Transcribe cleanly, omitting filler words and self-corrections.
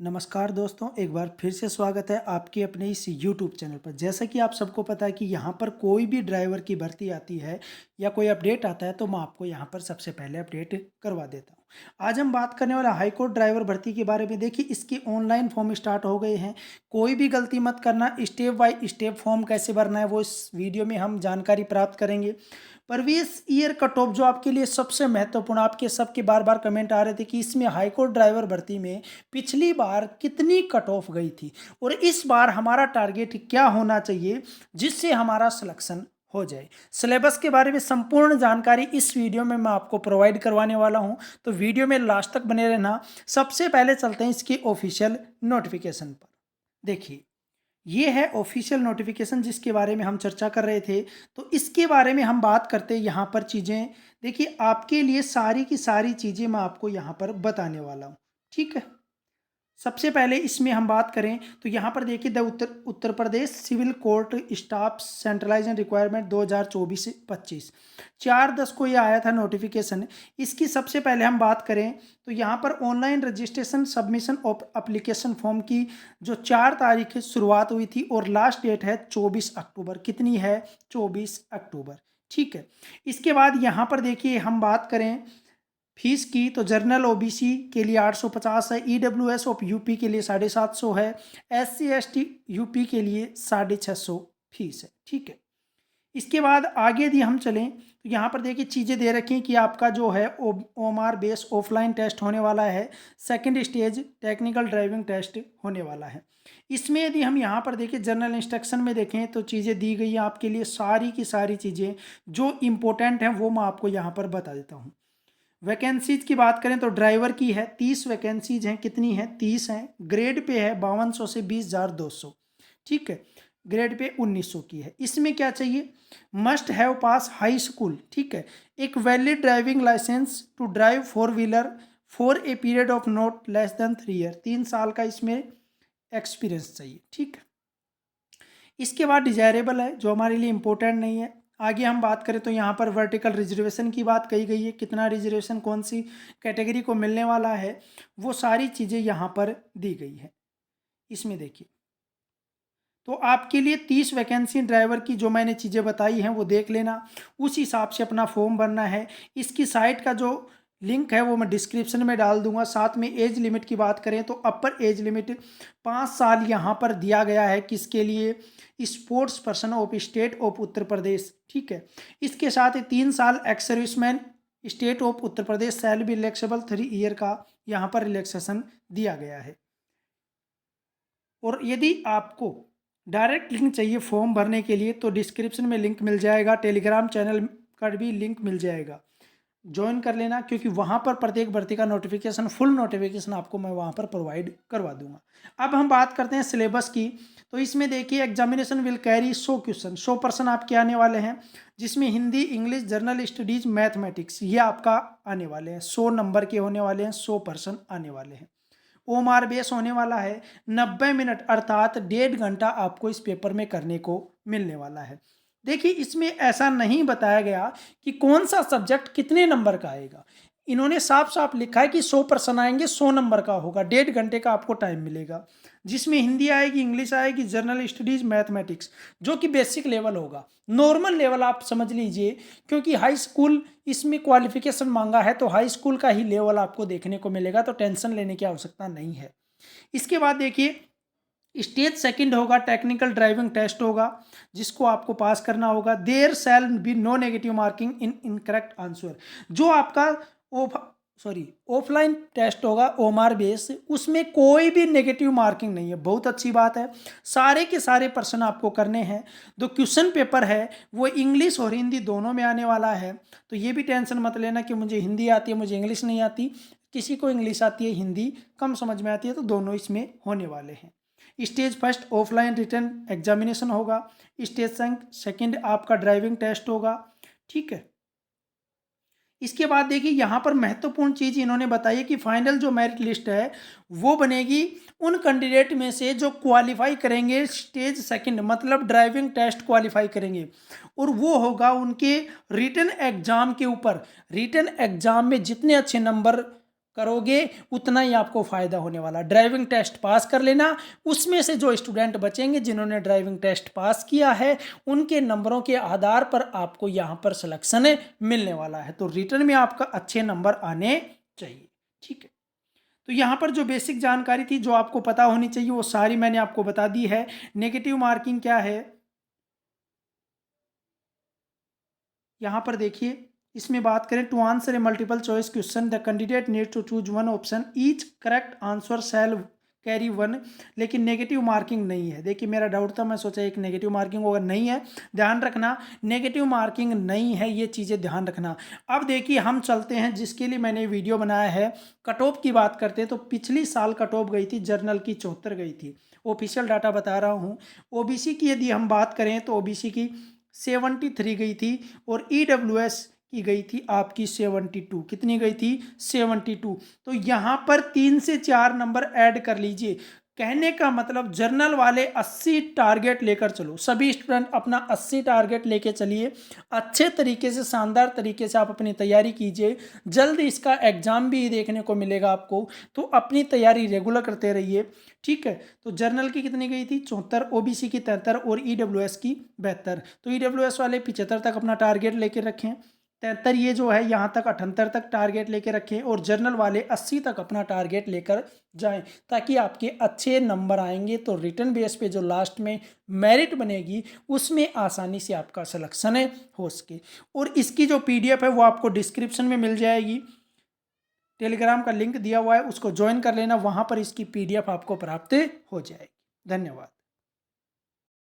नमस्कार दोस्तों, एक बार फिर से स्वागत है आपके अपने इस YouTube चैनल पर। जैसा कि आप सबको पता है कि यहाँ पर कोई भी ड्राइवर की भर्ती आती है या कोई अपडेट आता है तो मैं आपको यहाँ पर सबसे पहले अपडेट करवा देता हूँ। आज हम बात करने वाला हाई कोर्ट ड्राइवर भर्ती के बारे में। देखिए, इसके ऑनलाइन फॉर्म स्टार्ट हो गए हैं। कोई भी गलती मत करना, स्टेप बाय स्टेप फॉर्म कैसे भरना है वो इस वीडियो में हम जानकारी प्राप्त करेंगे। प्रीवियस ईयर कट ऑफ जो आपके लिए सबसे महत्वपूर्ण, आपके सबके बार बार कमेंट आ रहे थे कि इसमें हाई कोर्ट ड्राइवर भर्ती में पिछली बार कितनी कट ऑफ गई थी और इस बार हमारा टारगेट क्या होना चाहिए जिससे हमारा सिलेक्शन हो जाए। सिलेबस के बारे में संपूर्ण जानकारी इस वीडियो में मैं आपको प्रोवाइड करवाने वाला हूं, तो वीडियो में लास्ट तक बने रहना। सबसे पहले चलते हैं इसकी ऑफिशियल नोटिफिकेशन पर। देखिए, ये है ऑफिशियल नोटिफिकेशन जिसके बारे में हम चर्चा कर रहे थे। तो इसके बारे में हम बात करते हैं यहाँ पर चीज़ें। देखिए, आपके लिए सारी की सारी चीज़ें मैं आपको यहाँ पर बताने वाला हूँ, ठीक है। सबसे पहले इसमें हम बात करें तो यहाँ पर देखिए, the Uttar Pradesh civil court staff centralization requirement 2024-25, 4/10 को ये आया था नोटिफिकेशन। इसकी सबसे पहले हम बात करें तो यहाँ पर online registration submission of application form की जो 4 तारीख शुरुआत हुई थी और लास्ट डेट है 24 अक्टूबर। कितनी है? 24 अक्टूबर, ठीक है। इसके बाद यहाँ पर देखिए, हम बात करें फीस की तो जनरल ओबीसी के लिए 850 है, ईडब्ल्यूएस ऑफ यूपी के लिए 750 है, एससी एसटी यूपी के लिए 650 फीस है, ठीक है। इसके बाद आगे यदि हम चलें तो यहाँ पर देखिए चीज़ें दे रखी हैं कि आपका जो है ओएमआर बेस ऑफलाइन टेस्ट होने वाला है, second stage technical driving test होने वाला है। इसमें यदि हम यहाँ पर देखें जनरल इंस्ट्रक्शन में देखें तो चीज़ें दी गई हैं आपके लिए, सारी की सारी चीज़ें जो इम्पोर्टेंट हैं वो मैं आपको यहाँ पर बता देता हूँ। वैकेंसीज की बात करें तो ड्राइवर की है 30 वैकेंसीज हैं। कितनी है? 30 हैं। ग्रेड पे है 5200 से 20,200, ठीक है। ग्रेड पे 1900 की है। इसमें क्या चाहिए? Must have pass high school, ठीक है। एक valid driving license to drive 4 wheeler for a period of not less than 3 year, 3 साल का इसमें एक्सपीरियंस चाहिए, ठीक है। इसके बाद डिजायरेबल है जो हमारे लिए इम्पोर्टेंट नहीं है। आगे हम बात करें तो यहाँ पर वर्टिकल रिजर्वेशन की बात कही गई है, कितना रिजर्वेशन कौन सी कैटेगरी को मिलने वाला है वो सारी चीज़ें यहाँ पर दी गई है। इसमें देखिए, तो आपके लिए 30 वैकेंसी ड्राइवर की जो मैंने चीज़ें बताई हैं वो देख लेना, उस हिसाब से अपना फॉर्म भरना है। इसकी साइट का जो लिंक है वो मैं डिस्क्रिप्शन में डाल दूंगा। साथ में एज लिमिट की बात करें तो अपर एज लिमिट 5 साल यहाँ पर दिया गया है। किसके लिए? Sports person of state of Uttar Pradesh, ठीक है। इसके साथ ही 3 साल ex serviceman state of Uttar Pradesh shall be relaxable 3 year का यहाँ पर रिलैक्सेशन दिया गया है। और यदि आपको डायरेक्ट लिंक चाहिए फॉर्म भरने के लिए तो डिस्क्रिप्शन में लिंक मिल जाएगा, टेलीग्राम चैनल का भी लिंक मिल जाएगा, ज्वाइन कर लेना, क्योंकि वहाँ पर प्रत्येक भर्ती का नोटिफिकेशन, फुल नोटिफिकेशन आपको मैं वहाँ पर प्रोवाइड करवा दूंगा। अब हम बात करते हैं सिलेबस की। तो इसमें देखिए, एग्जामिनेशन विल कैरी 100 क्वेश्चन, 100% आपके आने वाले हैं, जिसमें Hindi, English, general studies, mathematics ये आपका आने वाले हैं। 100 नंबर के होने वाले हैं, 100% आने वाले हैं। ओमार बेस होने वाला है 90 मिनट, अर्थात 1.5 घंटा आपको इस पेपर में करने को मिलने वाला है। देखिए, इसमें ऐसा नहीं बताया गया कि कौन सा सब्जेक्ट कितने नंबर का आएगा। इन्होंने साफ साफ लिखा है कि 100% आएंगे, 100 नंबर का होगा, 1.5 घंटे का आपको टाइम मिलेगा, जिसमें हिंदी आएगी, इंग्लिश आएगी, जनरल स्टडीज, मैथमेटिक्स, जो कि बेसिक लेवल होगा। नॉर्मल लेवल आप समझ लीजिए, क्योंकि हाई स्कूल इसमें क्वालिफिकेशन मांगा है तो हाई स्कूल का ही लेवल आपको देखने को मिलेगा, तो टेंशन लेने की आवश्यकता नहीं है। इसके बाद देखिए, स्टेज सेकंड होगा, टेक्निकल ड्राइविंग टेस्ट होगा, जिसको आपको पास करना होगा। There shall be no negative marking in incorrect answer. जो आपका ऑफलाइन टेस्ट होगा ओमार बेस, उसमें कोई भी नेगेटिव मार्किंग नहीं है। बहुत अच्छी बात है, सारे के सारे प्रश्न आपको करने हैं। जो क्वेश्चन पेपर है वो इंग्लिश और हिंदी दोनों में आने वाला है, तो ये भी टेंशन मत लेना कि मुझे हिंदी आती है, मुझे इंग्लिश नहीं आती। किसी को इंग्लिश आती है, हिंदी कम समझ में आती है, तो दोनों इसमें होने वाले हैं। Stage first offline written examination होगा, स्टेज सेकंड आपका ड्राइविंग टेस्ट होगा, ठीक है। इसके बाद देखिए, यहाँ पर महत्वपूर्ण चीज इन्होंने बताई है कि फाइनल जो मेरिट लिस्ट है वो बनेगी उन कैंडिडेट में से जो क्वालिफाई करेंगे स्टेज सेकंड, मतलब ड्राइविंग टेस्ट क्वालिफाई करेंगे, और वो होगा उनके रिटन एग्जाम के ऊपर। रिटन एग्जाम में जितने अच्छे नंबर करोगे उतना ही आपको फ़ायदा होने वाला। ड्राइविंग टेस्ट पास कर लेना, उसमें से जो स्टूडेंट बचेंगे जिन्होंने ड्राइविंग टेस्ट पास किया है उनके नंबरों के आधार पर आपको यहाँ पर सिलेक्शन मिलने वाला है। तो रिटर्न में आपका अच्छे नंबर आने चाहिए, ठीक है। तो यहाँ पर जो बेसिक जानकारी थी जो आपको पता होनी चाहिए वो सारी मैंने आपको बता दी है। नेगेटिव मार्किंग क्या है, यहाँ पर देखिए, इसमें बात करें to answer a multiple choice question the candidate need to choose one option each correct answer shall carry one, लेकिन नेगेटिव मार्किंग नहीं है। देखिए मेरा डाउट था, मैं सोचा एक नेगेटिव मार्किंग होगा, नहीं है, ध्यान रखना नेगेटिव मार्किंग नहीं है, ये चीज़ें ध्यान रखना। अब देखिए हम चलते हैं जिसके लिए मैंने वीडियो बनाया है, कट ऑफ की बात करते हैं तो पिछली साल कट ऑफ गई थी जर्नल की 74 गई थी, ऑफिशियल डाटा बता रहा हूँ। ओबीसी की यदि हम बात करें तो ओबीसी की 73 गई थी और ईडब्ल्यूएस की गई थी आपकी 72, कितनी गई थी 72। तो यहाँ पर 3 से 4 नंबर ऐड कर लीजिए। कहने का मतलब जर्नल वाले 80 टारगेट लेकर चलो, सभी स्टूडेंट अपना 80 टारगेट लेके चलिए, अच्छे तरीके से शानदार तरीके से आप अपनी तैयारी कीजिए। जल्द इसका एग्जाम भी देखने को मिलेगा आपको, तो अपनी तैयारी रेगुलर करते रहिए, ठीक है। तो जर्नल की कितनी गई थी 74, ओबीसी की 73 और ईडब्ल्यूएस की 72। तो ईडब्ल्यूएस वाले 75 तक अपना टारगेट लेके रखें, 73 ये जो है यहाँ तक 78 तक टारगेट लेके रखें और जर्नल वाले 80 तक अपना टारगेट लेकर जाएं, ताकि आपके अच्छे नंबर आएंगे तो रिटर्न बेस पे जो लास्ट में मेरिट बनेगी उसमें आसानी से आपका सिलेक्शन हो सके। और इसकी जो पीडीएफ है वो आपको डिस्क्रिप्शन में मिल जाएगी, टेलीग्राम का लिंक दिया हुआ है, उसको ज्वाइन कर लेना, वहाँ पर इसकी पीडीएफ आपको प्राप्त हो जाएगी। धन्यवाद।